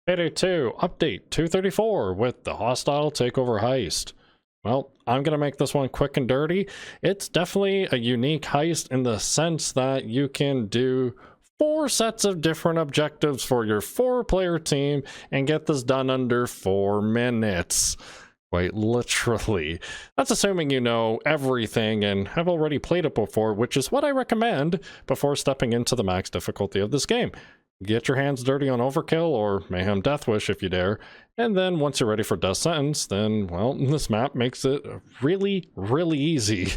Payday 2, Update 234 with the Hostile Takeover Heist. Well, I'm going to make this one quick and dirty. It's definitely a unique heist in the sense that you can do 4 sets of different objectives for your 4-player team and get this done under 4 minutes. Quite literally. That's assuming you know everything and have already played it before, which is what I recommend before stepping into the max difficulty of this game. Get your hands dirty on Overkill or Mayhem Deathwish if you dare, and then once you're ready for Death Sentence, then, well, this map makes it really, really easy.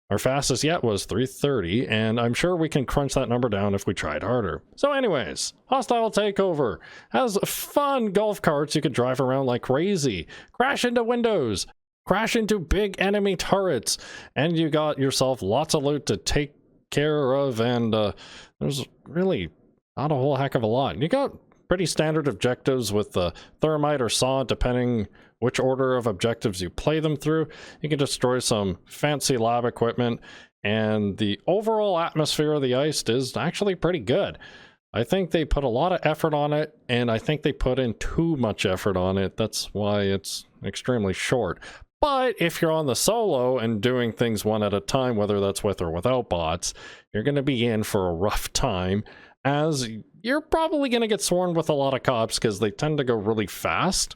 Our fastest yet was 3:30, and I'm sure we can crunch that number down if we tried harder. So anyways, Hostile Takeover has fun golf carts you could drive around like crazy, crash into windows, crash into big enemy turrets, and you got yourself lots of loot to take care of, and there's really not a whole heck of a lot. You got pretty standard objectives with the thermite or saw, depending which order of objectives you play them through. You can destroy some fancy lab equipment, and the overall atmosphere of the heist is actually pretty good. I think they put a lot of effort on it, and I think they put in too much effort on it. That's why it's extremely short. But if you're on the solo and doing things one at a time, whether that's with or without bots, you're going to be in for a rough time, as you're probably going to get swarmed with a lot of cops because they tend to go really fast.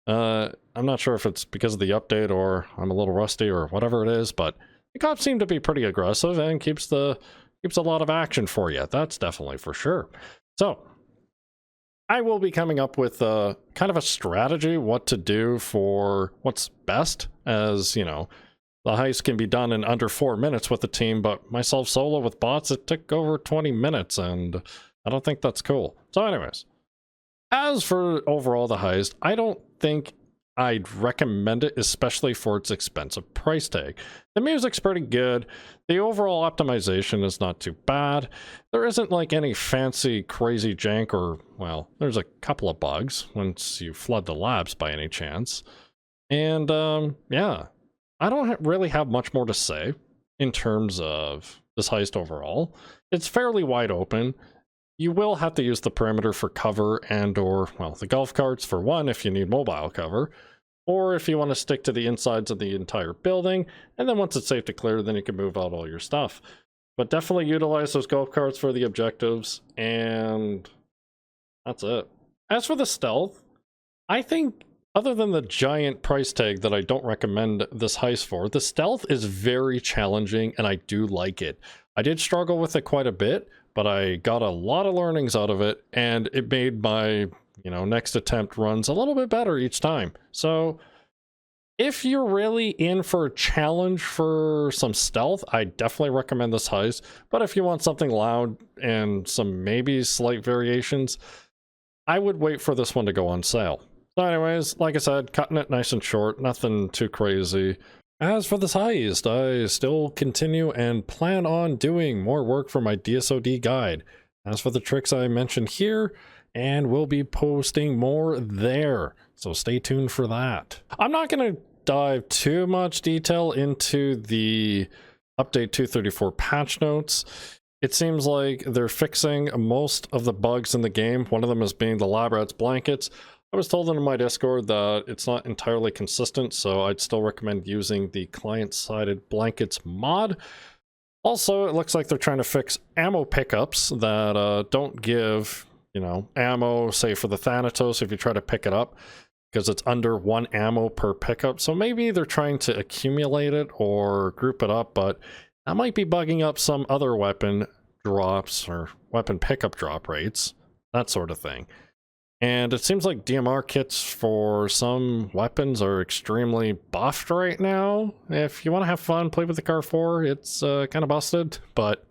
I'm not sure if it's because of the update or I'm a little rusty or whatever it is, but the cops seem to be pretty aggressive and keeps a lot of action for you. That's definitely for sure. So I will be coming up with kind of a strategy what to do for what's best, as you know, the heist can be done in under 4 minutes with the team, but myself solo with bots, it took over 20 minutes, and I don't think that's cool. So anyways, as for overall the heist, I don't think I'd recommend it, especially for its expensive price tag. The music's pretty good. The overall optimization is not too bad. There isn't like any fancy crazy jank, or, well, there's a couple of bugs once you flood the labs by any chance. And yeah, I don't really have much more to say in terms of this heist overall. It's fairly wide open. You will have to use the perimeter for cover and or, well, the golf carts for one if you need mobile cover, or if you want to stick to the insides of the entire building, and then once it's safe to clear, then you can move out all your stuff. But definitely utilize those golf carts for the objectives, and that's it. As for the stealth, I think other than the giant price tag that I don't recommend this heist for, the stealth is very challenging, and I do like it. I did struggle with it quite a bit, but I got a lot of learnings out of it, and it made my, next attempt runs a little bit better each time. So if you're really in for a challenge for some stealth, I definitely recommend this heist. But if you want something loud and some maybe slight variations, I would wait for this one to go on sale. So anyways, like I said, cutting it nice and short, nothing too crazy. As for this heist, I still continue and plan on doing more work for my DSOD guide. As for the tricks I mentioned here, and we'll be posting more there, so stay tuned for that. I'm not going to dive too much detail into the update 234 patch notes. It seems like they're fixing most of the bugs in the game. One of them is being the lab rats blankets. I was told in my Discord that it's not entirely consistent, so I'd still recommend using the client-sided blankets mod. Also, it looks like they're trying to fix ammo pickups that don't give, ammo, say for the Thanatos if you try to pick it up, because it's under 1 ammo per pickup. So maybe they're trying to accumulate it or group it up, but that might be bugging up some other weapon drops or weapon pickup drop rates, that sort of thing. And it seems like DMR kits for some weapons are extremely buffed right now. If you want to have fun, play with the Car 4, it's kind of busted, but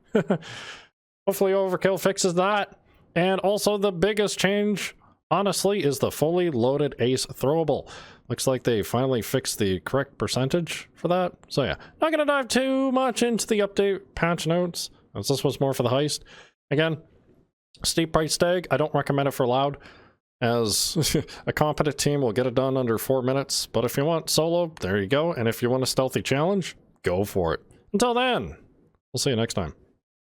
hopefully Overkill fixes that. And also the biggest change, honestly, is the fully loaded Ace throwable. Looks like they finally fixed the correct percentage for that. So yeah, not going to dive too much into the update patch notes, as this was more for the heist. Again, steep price tag. I don't recommend it for loud, as a competent team will get it done under 4 minutes. But if you want solo, there you go. And if you want a stealthy challenge, go for it. Until then, we'll see you next time.